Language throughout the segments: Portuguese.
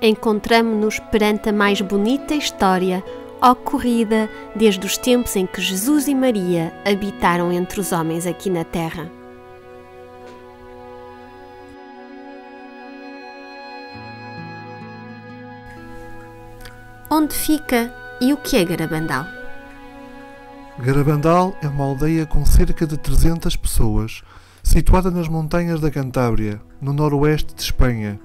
encontramo-nos perante a mais bonita história ocorrida desde os tempos em que Jesus e Maria habitaram entre os homens aqui na Terra. Onde fica e o que é Garabandal? Garabandal é uma aldeia com cerca de 300 pessoas, situada nas montanhas da Cantábria, no noroeste de Espanha.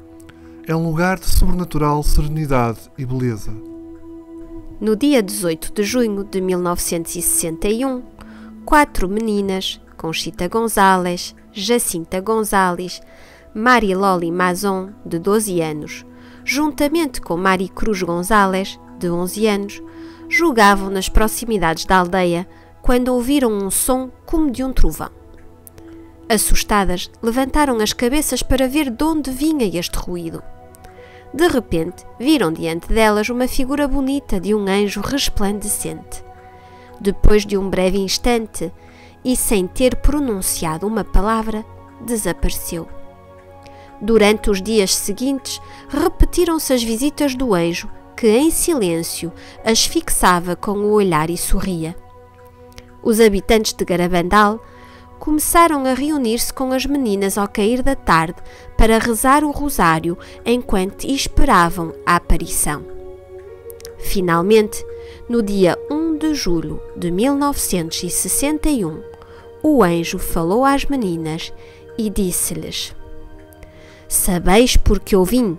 É um lugar de sobrenatural serenidade e beleza. No dia 18 de junho de 1961, 4 meninas, Conchita González, Jacinta González, Mariloli Mazon, de 12 anos, juntamente com Mari Cruz González, de 11 anos, jogavam nas proximidades da aldeia quando ouviram um som como de um trovão. Assustadas, levantaram as cabeças para ver de onde vinha este ruído. De repente, viram diante delas uma figura bonita de um anjo resplandecente. Depois de um breve instante, e sem ter pronunciado uma palavra, desapareceu. Durante os dias seguintes, repetiram-se as visitas do anjo, que em silêncio as fixava com o olhar e sorria. Os habitantes de Garabandal começaram a reunir-se com as meninas ao cair da tarde para rezar o rosário enquanto esperavam a aparição. Finalmente, no dia 1 de julho de 1961, o anjo falou às meninas e disse-lhes: "Sabeis por que eu vim?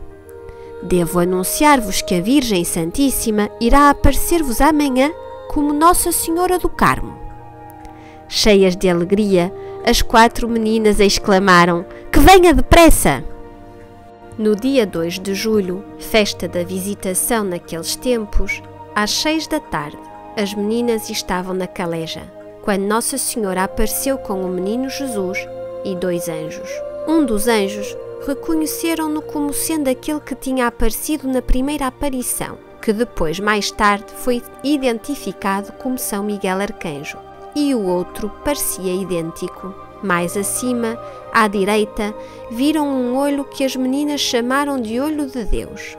Devo anunciar-vos que a Virgem Santíssima irá aparecer-vos amanhã como Nossa Senhora do Carmo." Cheias de alegria, as 4 meninas exclamaram: "Que venha depressa!" No dia 2 de julho, festa da Visitação naqueles tempos, às 6 da tarde, as meninas estavam na caleja, quando Nossa Senhora apareceu com o menino Jesus e 2 anjos. Um dos anjos reconheceram-no como sendo aquele que tinha aparecido na primeira aparição, que depois, mais tarde, foi identificado como São Miguel Arcanjo, e o outro parecia idêntico. Mais acima, à direita, viram um olho que as meninas chamaram de Olho de Deus.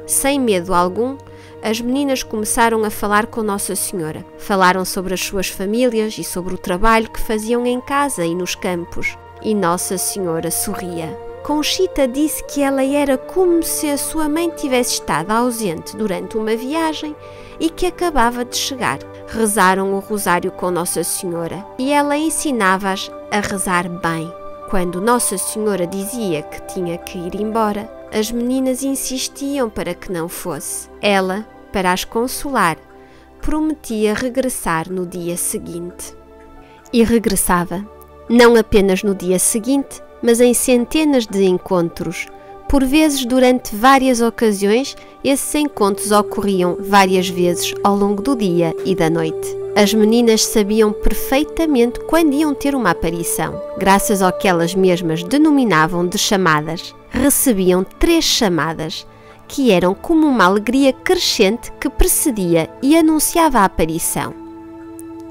Sem medo algum, as meninas começaram a falar com Nossa Senhora. Falaram sobre as suas famílias e sobre o trabalho que faziam em casa e nos campos. E Nossa Senhora sorria. Conchita disse que ela era como se a sua mãe tivesse estado ausente durante uma viagem e que acabava de chegar. Rezaram o rosário com Nossa Senhora e ela ensinava-as a rezar bem. Quando Nossa Senhora dizia que tinha que ir embora, as meninas insistiam para que não fosse. Ela, para as consolar, prometia regressar no dia seguinte. E regressava, não apenas no dia seguinte, mas em centenas de encontros. Por vezes, durante várias ocasiões, esses encontros ocorriam várias vezes ao longo do dia e da noite. As meninas sabiam perfeitamente quando iam ter uma aparição, graças ao que elas mesmas denominavam de chamadas. Recebiam 3 chamadas, que eram como uma alegria crescente que precedia e anunciava a aparição.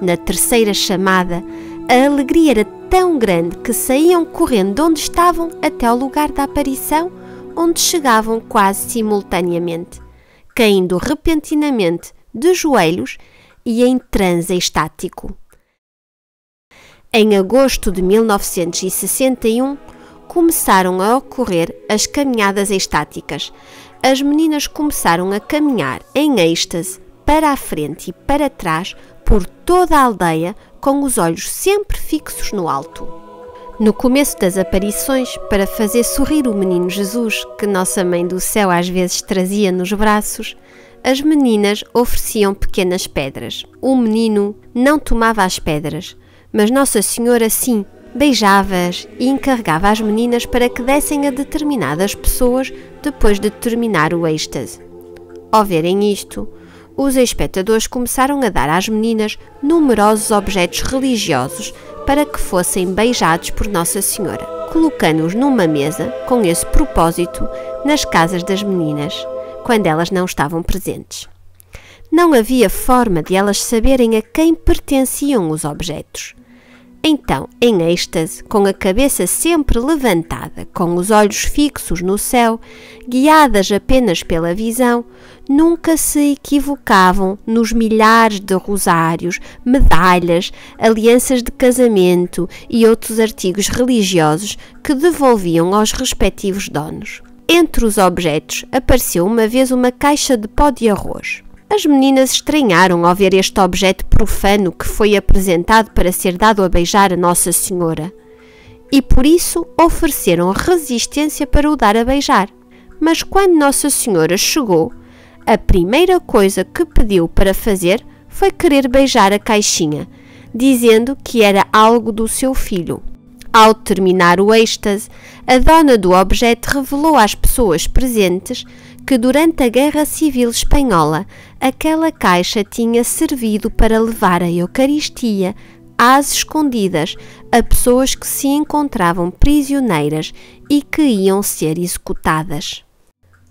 Na terceira chamada, a alegria era tão grande que saíam correndo de onde estavam até ao lugar da aparição, onde chegavam quase simultaneamente, caindo repentinamente de joelhos e em transe estático. Em agosto de 1961, começaram a ocorrer as caminhadas estáticas. As meninas começaram a caminhar em êxtase para a frente e para trás por toda a aldeia, com os olhos sempre fixos no alto. No começo das aparições, para fazer sorrir o menino Jesus, que Nossa Mãe do Céu às vezes trazia nos braços, as meninas ofereciam pequenas pedras. O menino não tomava as pedras, mas Nossa Senhora sim, beijava-as e encarregava as meninas para que dessem a determinadas pessoas depois de terminar o êxtase. Ao verem isto, os espectadores começaram a dar às meninas numerosos objetos religiosos para que fossem beijados por Nossa Senhora, colocando-os numa mesa com esse propósito nas casas das meninas, quando elas não estavam presentes. Não havia forma de elas saberem a quem pertenciam os objetos. Então, em êxtase, com a cabeça sempre levantada, com os olhos fixos no céu, guiadas apenas pela visão, nunca se equivocavam nos milhares de rosários, medalhas, alianças de casamento e outros artigos religiosos que devolviam aos respectivos donos. Entre os objetos apareceu uma vez uma caixa de pó de arroz. As meninas estranharam ao ver este objeto profano que foi apresentado para ser dado a beijar a Nossa Senhora e por isso ofereceram resistência para o dar a beijar. Mas quando Nossa Senhora chegou, a primeira coisa que pediu para fazer foi querer beijar a caixinha, dizendo que era algo do seu filho. Ao terminar o êxtase, a dona do objeto revelou às pessoas presentes que durante a Guerra Civil Espanhola aquela caixa tinha servido para levar a Eucaristia às escondidas a pessoas que se encontravam prisioneiras e que iam ser executadas.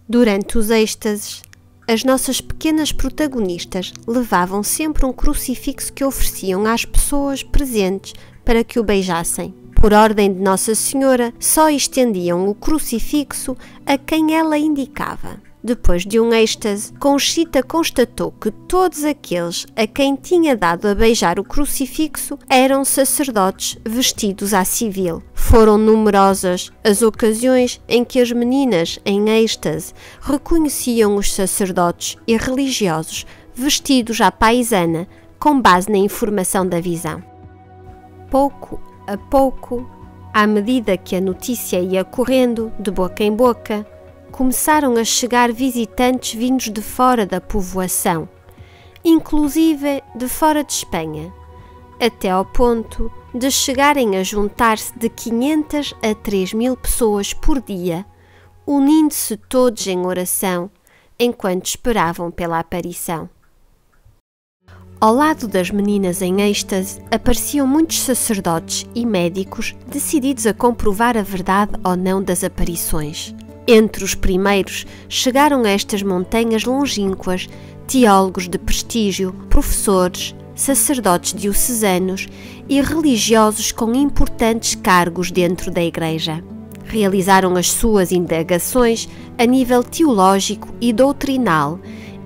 Durante os êxtases, as nossas pequenas protagonistas levavam sempre um crucifixo que ofereciam às pessoas presentes para que o beijassem. Por ordem de Nossa Senhora, só estendiam o crucifixo a quem ela indicava. Depois de um êxtase, Conchita constatou que todos aqueles a quem tinha dado a beijar o crucifixo eram sacerdotes vestidos à civil. Foram numerosas as ocasiões em que as meninas, em êxtase, reconheciam os sacerdotes e religiosos vestidos à paisana, com base na informação da visão. Pouco a pouco, à medida que a notícia ia correndo de boca em boca, começaram a chegar visitantes vindos de fora da povoação, inclusive de fora de Espanha, até ao ponto de chegarem a juntar-se de 500 a 3.000 pessoas por dia, unindo-se todos em oração enquanto esperavam pela aparição. Ao lado das meninas em êxtase, apareciam muitos sacerdotes e médicos decididos a comprovar a verdade ou não das aparições. Entre os primeiros chegaram a estas montanhas longínquas teólogos de prestígio, professores, sacerdotes diocesanos e religiosos com importantes cargos dentro da Igreja. Realizaram as suas indagações a nível teológico e doutrinal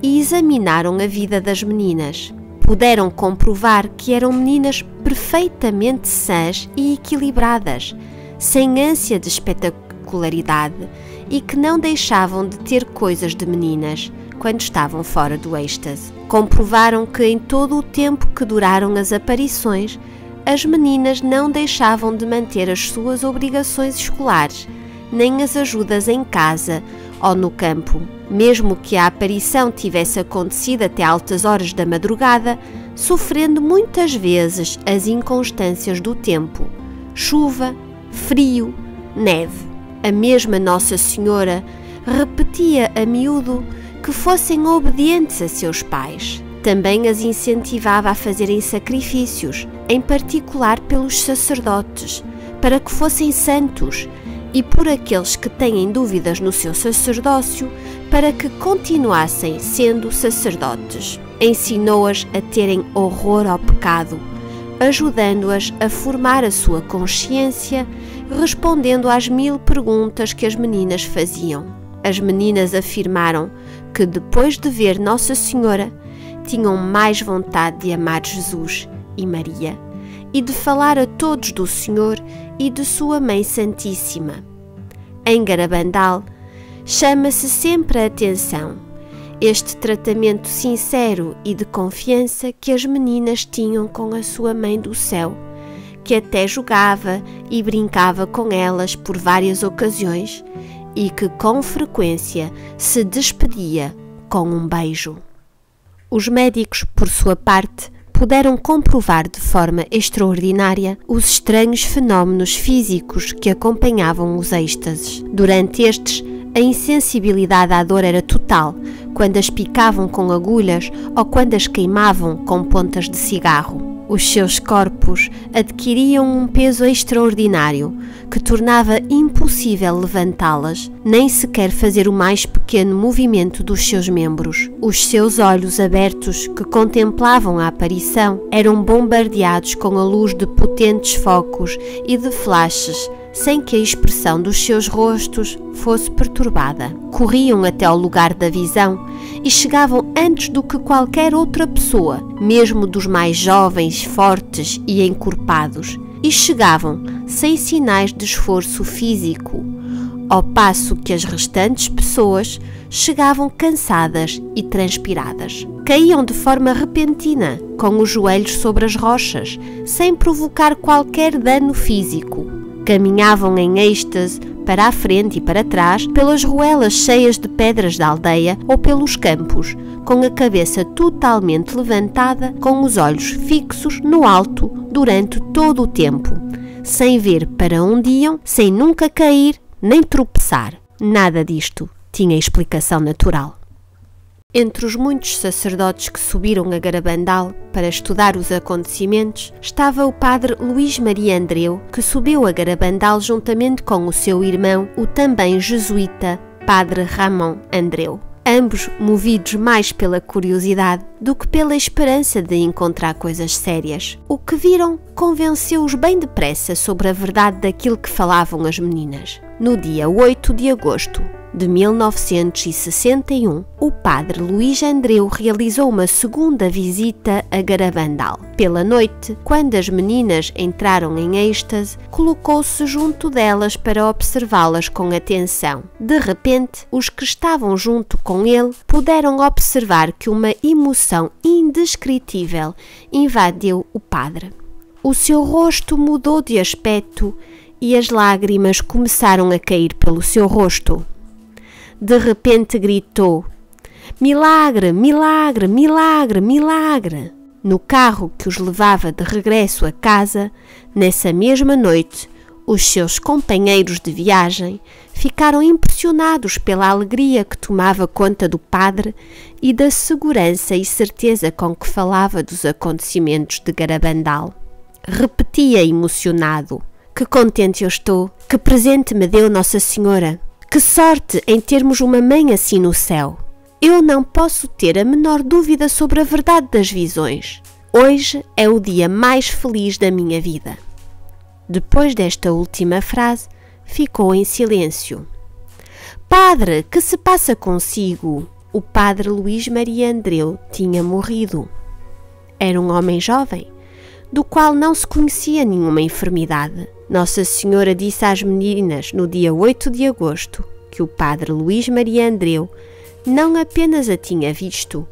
e examinaram a vida das meninas. Puderam comprovar que eram meninas perfeitamente sãs e equilibradas, sem ânsia de espetacularidade e que não deixavam de ter coisas de meninas quando estavam fora do êxtase. Comprovaram que em todo o tempo que duraram as aparições, as meninas não deixavam de manter as suas obrigações escolares, nem as ajudas em casa ou no campo. Mesmo que a aparição tivesse acontecido até altas horas da madrugada, sofrendo muitas vezes as inconstâncias do tempo, chuva, frio, neve. A mesma Nossa Senhora repetia a miúdo que fossem obedientes a seus pais. Também as incentivava a fazerem sacrifícios, em particular pelos sacerdotes, para que fossem santos, e por aqueles que têm dúvidas no seu sacerdócio, para que continuassem sendo sacerdotes. Ensinou-as a terem horror ao pecado, ajudando-as a formar a sua consciência, respondendo às 1000 perguntas que as meninas faziam. As meninas afirmaram que, depois de ver Nossa Senhora, tinham mais vontade de amar Jesus e Maria e de falar a todos do Senhor e de sua Mãe Santíssima. Em Garabandal, chama-se sempre a atenção este tratamento sincero e de confiança que as meninas tinham com a sua Mãe do Céu, que até jogava e brincava com elas por várias ocasiões e que com frequência se despedia com um beijo. Os médicos, por sua parte, puderam comprovar de forma extraordinária os estranhos fenómenos físicos que acompanhavam os êxtases. Durante estes, a insensibilidade à dor era total, quando as picavam com agulhas ou quando as queimavam com pontas de cigarro. Os seus corpos adquiriam um peso extraordinário que tornava impossível levantá-las, nem sequer fazer o mais pequeno movimento dos seus membros. Os seus olhos abertos, que contemplavam a aparição, eram bombardeados com a luz de potentes focos e de flashes, sem que a expressão dos seus rostos fosse perturbada. Corriam até ao lugar da visão e chegavam antes do que qualquer outra pessoa, mesmo dos mais jovens, fortes e encorpados, e chegavam sem sinais de esforço físico, ao passo que as restantes pessoas chegavam cansadas e transpiradas. Caíam de forma repentina, com os joelhos sobre as rochas, sem provocar qualquer dano físico. Caminhavam em êxtase para a frente e para trás, pelas ruelas cheias de pedras da aldeia ou pelos campos, com a cabeça totalmente levantada, com os olhos fixos no alto durante todo o tempo, sem ver para onde iam, sem nunca cair nem tropeçar. Nada disto tinha explicação natural. Entre os muitos sacerdotes que subiram a Garabandal para estudar os acontecimentos, estava o padre Luís Maria Andreu, que subiu a Garabandal juntamente com o seu irmão, o também jesuíta padre Ramon Andreu. Ambos movidos mais pela curiosidade do que pela esperança de encontrar coisas sérias. O que viram convenceu-os bem depressa sobre a verdade daquilo que falavam as meninas. No dia 8 de agosto de 1961, o padre Luís Andreu realizou uma segunda visita a Garabandal. Pela noite, quando as meninas entraram em êxtase, colocou-se junto delas para observá-las com atenção. De repente, os que estavam junto com ele puderam observar que uma emoção indescritível invadiu o padre. O seu rosto mudou de aspecto e as lágrimas começaram a cair pelo seu rosto. De repente gritou: "Milagre, milagre, milagre, milagre!" No carro que os levava de regresso a casa, nessa mesma noite, os seus companheiros de viagem ficaram impressionados pela alegria que tomava conta do padre e da segurança e certeza com que falava dos acontecimentos de Garabandal. Repetia emocionado: "Que contente eu estou! Que presente me deu Nossa Senhora! Que sorte em termos uma mãe assim no céu! Eu não posso ter a menor dúvida sobre a verdade das visões. Hoje é o dia mais feliz da minha vida." Depois desta última frase, ficou em silêncio. "Padre, que se passa consigo?" O padre Luís Maria Andreu tinha morrido. Era um homem jovem, do qual não se conhecia nenhuma enfermidade. Nossa Senhora disse às meninas no dia 8 de agosto que o padre Luís Maria Andreu não apenas a tinha visto,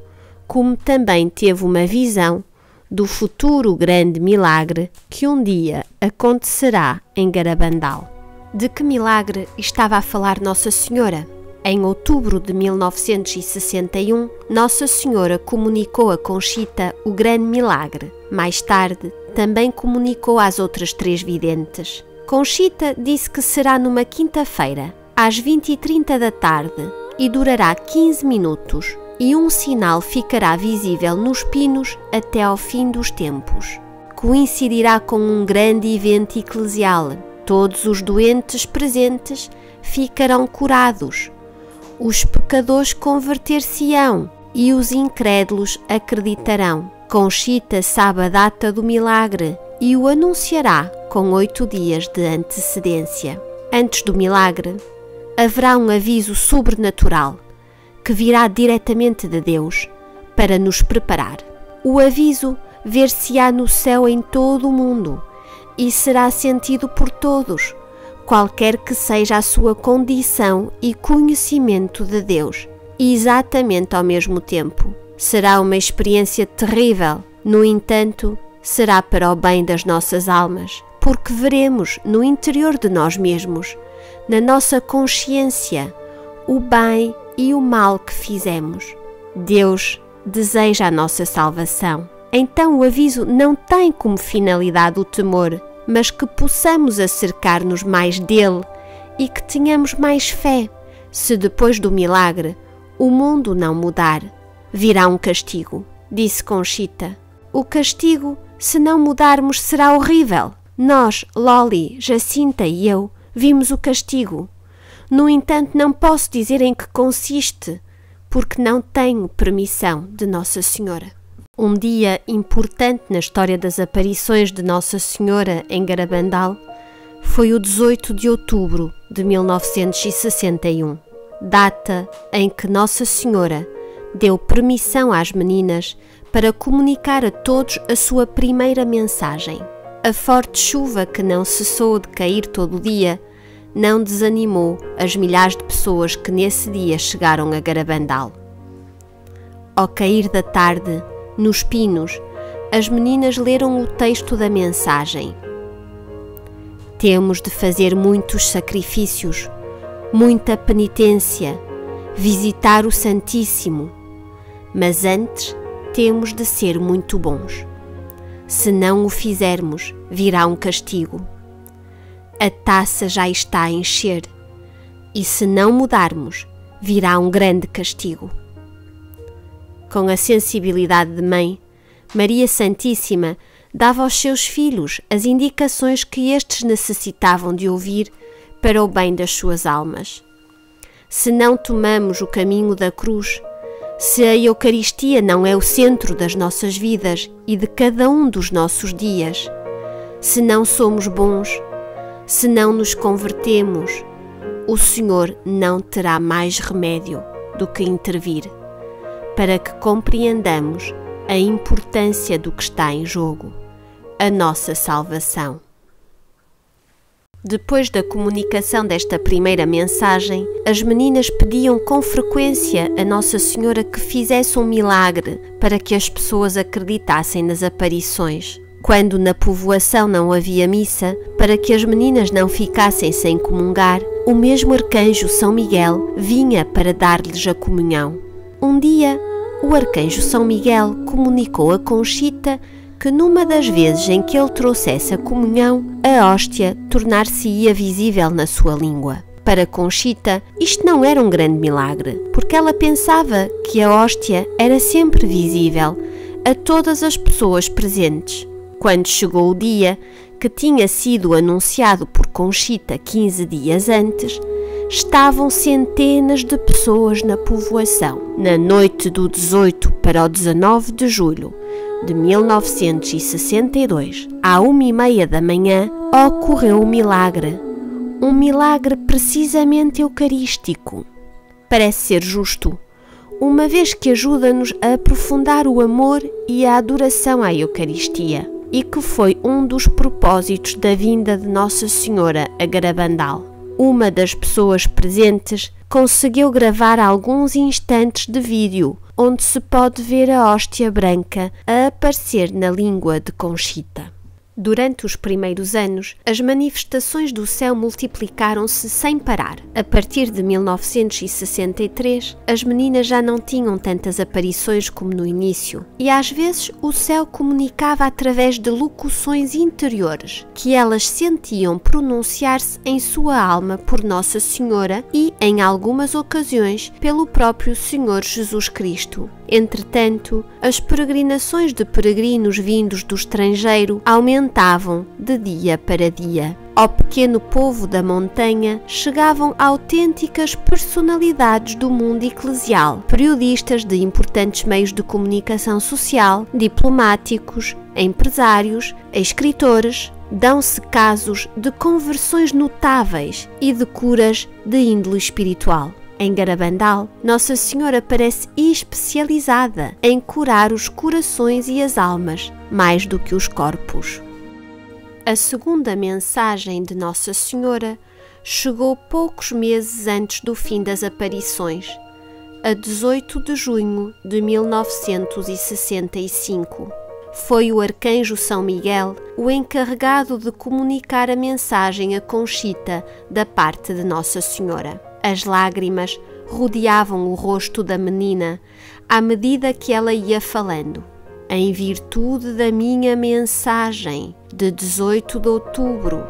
como também teve uma visão do futuro grande milagre que um dia acontecerá em Garabandal. De que milagre estava a falar Nossa Senhora? Em outubro de 1961, Nossa Senhora comunicou a Conchita o grande milagre. Mais tarde, também comunicou às outras 3 videntes. Conchita disse que será numa quinta-feira, às 20h30 da tarde, e durará 15 minutos, e um sinal ficará visível nos pinos até ao fim dos tempos. Coincidirá com um grande evento eclesial. Todos os doentes presentes ficarão curados. Os pecadores converter-se-ão e os incrédulos acreditarão. Conchita sabe a data do milagre e o anunciará com 8 dias de antecedência. Antes do milagre, haverá um aviso sobrenatural que virá diretamente de Deus para nos preparar. O aviso ver-se-á no céu em todo o mundo e será sentido por todos, qualquer que seja a sua condição e conhecimento de Deus, exatamente ao mesmo tempo. Será uma experiência terrível, no entanto, será para o bem das nossas almas, porque veremos no interior de nós mesmos, na nossa consciência, o bem e o mal que fizemos. Deus deseja a nossa salvação. Então o aviso não tem como finalidade o temor, mas que possamos acercar-nos mais dele e que tenhamos mais fé. Se depois do milagre o mundo não mudar, virá um castigo, disse Conchita. O castigo Se não mudarmos, será horrível. Nós, Loli, Jacinta e eu, vimos o castigo. No entanto, não posso dizer em que consiste, porque não tenho permissão de Nossa Senhora. Um dia importante na história das aparições de Nossa Senhora em Garabandal foi o 18 de outubro de 1961, data em que Nossa Senhora deu permissão às meninas para comunicar a todos a sua primeira mensagem. A forte chuva que não cessou de cair todo o dia não desanimou as milhares de pessoas que nesse dia chegaram a Garabandal. Ao cair da tarde, nos pinos, as meninas leram o texto da mensagem. Temos de fazer muitos sacrifícios, muita penitência, visitar o Santíssimo, mas antes temos de ser muito bons. Se não o fizermos, virá um castigo. A taça já está a encher, e se não mudarmos, virá um grande castigo. Com a sensibilidade de mãe, Maria Santíssima dava aos seus filhos as indicações que estes necessitavam de ouvir para o bem das suas almas. Se não tomamos o caminho da cruz, se a Eucaristia não é o centro das nossas vidas e de cada um dos nossos dias, se não somos bons, se não nos convertemos, o Senhor não terá mais remédio do que intervir, para que compreendamos a importância do que está em jogo, a nossa salvação. Depois da comunicação desta primeira mensagem, as meninas pediam com frequência a Nossa Senhora que fizesse um milagre para que as pessoas acreditassem nas aparições. Quando na povoação não havia missa, para que as meninas não ficassem sem comungar, o mesmo arcanjo São Miguel vinha para dar-lhes a comunhão. Um dia, o arcanjo São Miguel comunicou a Conchita que numa das vezes em que ele trouxesse a comunhão, a hóstia tornar-se-ia visível na sua língua. Para Conchita, isto não era um grande milagre, porque ela pensava que a hóstia era sempre visível a todas as pessoas presentes. Quando chegou o dia, que tinha sido anunciado por Conchita 15 dias antes, estavam centenas de pessoas na povoação. Na noite do 18 para o 19 de julho de 1962, à 1h30 da manhã, ocorreu um milagre precisamente eucarístico. Parece ser justo, uma vez que ajuda-nos a aprofundar o amor e a adoração à Eucaristia, e que foi um dos propósitos da vinda de Nossa Senhora a Garabandal. Uma das pessoas presentes conseguiu gravar alguns instantes de vídeo, onde se pode ver a hóstia branca a aparecer na língua de Conchita. Durante os primeiros anos, as manifestações do céu multiplicaram-se sem parar. A partir de 1963, as meninas já não tinham tantas aparições como no início, e às vezes o céu comunicava através de locuções interiores, que elas sentiam pronunciar-se em sua alma por Nossa Senhora e, em algumas ocasiões, pelo próprio Senhor Jesus Cristo. Entretanto, as peregrinações de peregrinos vindos do estrangeiro aumentavam de dia para dia. Ao pequeno povo da montanha chegavam autênticas personalidades do mundo eclesial, periodistas de importantes meios de comunicação social, diplomáticos, empresários, escritores. Dão-se casos de conversões notáveis e de curas de índole espiritual. Em Garabandal, Nossa Senhora parece especializada em curar os corações e as almas, mais do que os corpos. A segunda mensagem de Nossa Senhora chegou poucos meses antes do fim das aparições, a 18 de junho de 1965. Foi o arcanjo São Miguel o encarregado de comunicar a mensagem a Conchita da parte de Nossa Senhora. As lágrimas rodeavam o rosto da menina à medida que ela ia falando. Em virtude da minha mensagem de 18 de outubro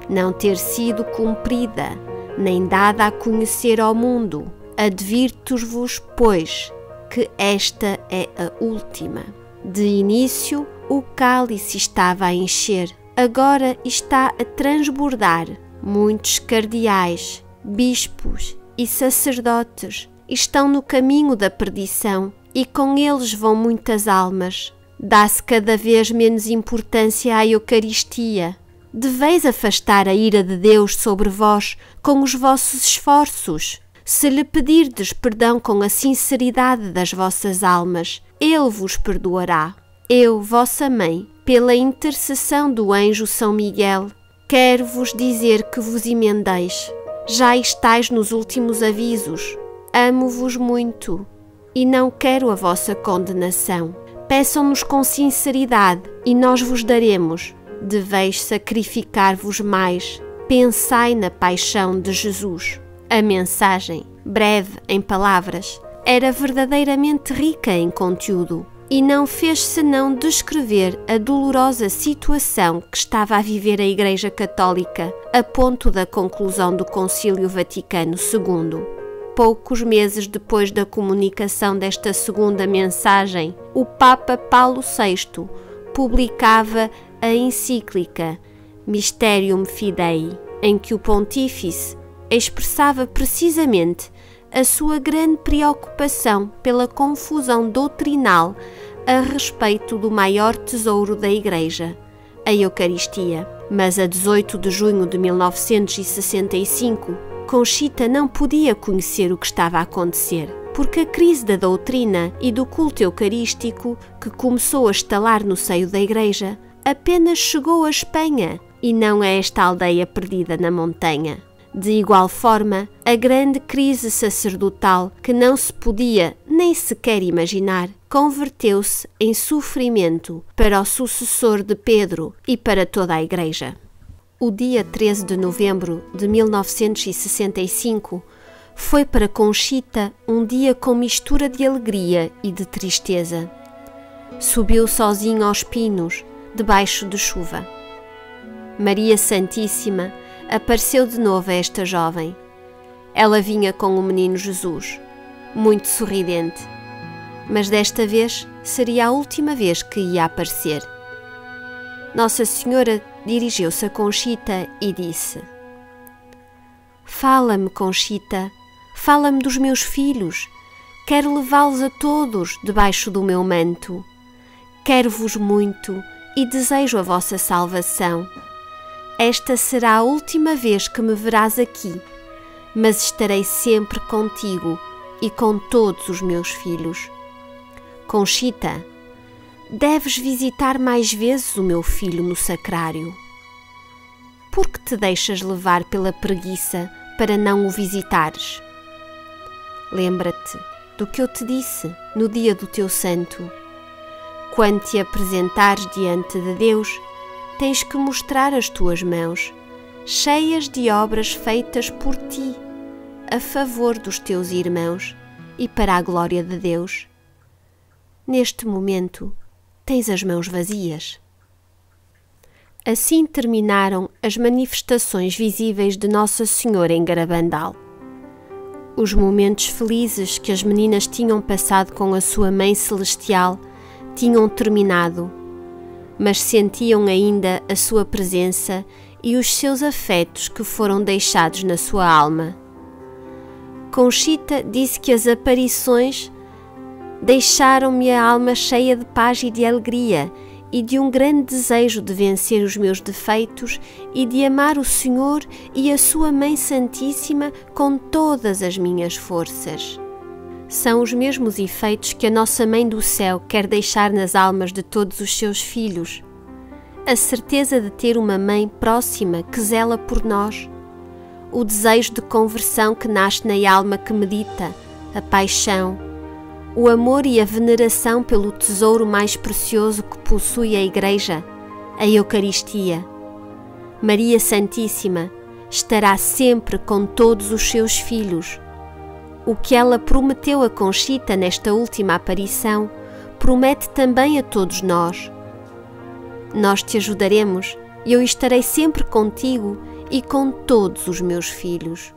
não ter sido cumprida, nem dada a conhecer ao mundo, advirto-vos, pois, que esta é a última. De início, O cálice estava a encher, agora está a transbordar. Muitos cardeais, bispos e sacerdotes estão no caminho da perdição e com eles vão muitas almas. Dá-se cada vez menos importância à Eucaristia. Deveis afastar a ira de Deus sobre vós com os vossos esforços. Se lhe pedirdes perdão com a sinceridade das vossas almas, ele vos perdoará. Eu, vossa mãe, pela intercessão do anjo São Miguel, quero-vos dizer que vos emendeis. Já estáis nos últimos avisos. Amo-vos muito e não quero a vossa condenação. Peçam-nos com sinceridade e nós vos daremos. Deveis sacrificar-vos mais. Pensai na paixão de Jesus. A mensagem, breve em palavras, era verdadeiramente rica em conteúdo e não fez senão descrever a dolorosa situação que estava a viver a Igreja Católica a ponto da conclusão do Concílio Vaticano II. Poucos meses depois da comunicação desta segunda mensagem, o Papa Paulo VI publicava a encíclica Mysterium Fidei, em que o Pontífice expressava precisamente a sua grande preocupação pela confusão doutrinal a respeito do maior tesouro da Igreja, a Eucaristia. Mas a 18 de junho de 1965, Conchita não podia conhecer o que estava a acontecer, porque a crise da doutrina e do culto eucarístico que começou a estalar no seio da Igreja apenas chegou à Espanha e não a esta aldeia perdida na montanha. De igual forma, a grande crise sacerdotal, que não se podia nem sequer imaginar, converteu-se em sofrimento para o sucessor de Pedro e para toda a Igreja. O dia 13 de novembro de 1965 foi para Conchita um dia com mistura de alegria e de tristeza. Subiu sozinho aos pinos, debaixo de chuva. Maria Santíssima apareceu de novo a esta jovem. Ela vinha com o menino Jesus, muito sorridente, mas desta vez seria a última vez que ia aparecer. Nossa Senhora dirigiu-se a Conchita e disse: "Fala-me, Conchita, fala-me dos meus filhos. Quero levá-los a todos debaixo do meu manto. Quero-vos muito e desejo a vossa salvação. Esta será a última vez que me verás aqui, mas estarei sempre contigo e com todos os meus filhos. Conchita, deves visitar mais vezes o meu filho no sacrário. Por que te deixas levar pela preguiça para não o visitares? Lembra-te do que eu te disse no dia do teu santo. Quando te apresentares diante de Deus, tens que mostrar as tuas mãos, cheias de obras feitas por ti, a favor dos teus irmãos e para a glória de Deus. Neste momento, tens as mãos vazias." Assim terminaram as manifestações visíveis de Nossa Senhora em Garabandal. Os momentos felizes que as meninas tinham passado com a sua Mãe Celestial tinham terminado, mas sentiam ainda a sua presença e os seus afetos que foram deixados na sua alma. Conchita disse que as aparições deixaram-me a alma cheia de paz e de alegria e de um grande desejo de vencer os meus defeitos e de amar o Senhor e a sua Mãe Santíssima com todas as minhas forças. São os mesmos efeitos que a nossa Mãe do Céu quer deixar nas almas de todos os seus filhos. A certeza de ter uma mãe próxima que zela por nós, o desejo de conversão que nasce na alma que medita, a paixão, o amor e a veneração pelo tesouro mais precioso que possui a Igreja, a Eucaristia. Maria Santíssima estará sempre com todos os seus filhos. O que ela prometeu a Conchita nesta última aparição, promete também a todos nós. Nós te ajudaremos e eu estarei sempre contigo e com todos os meus filhos.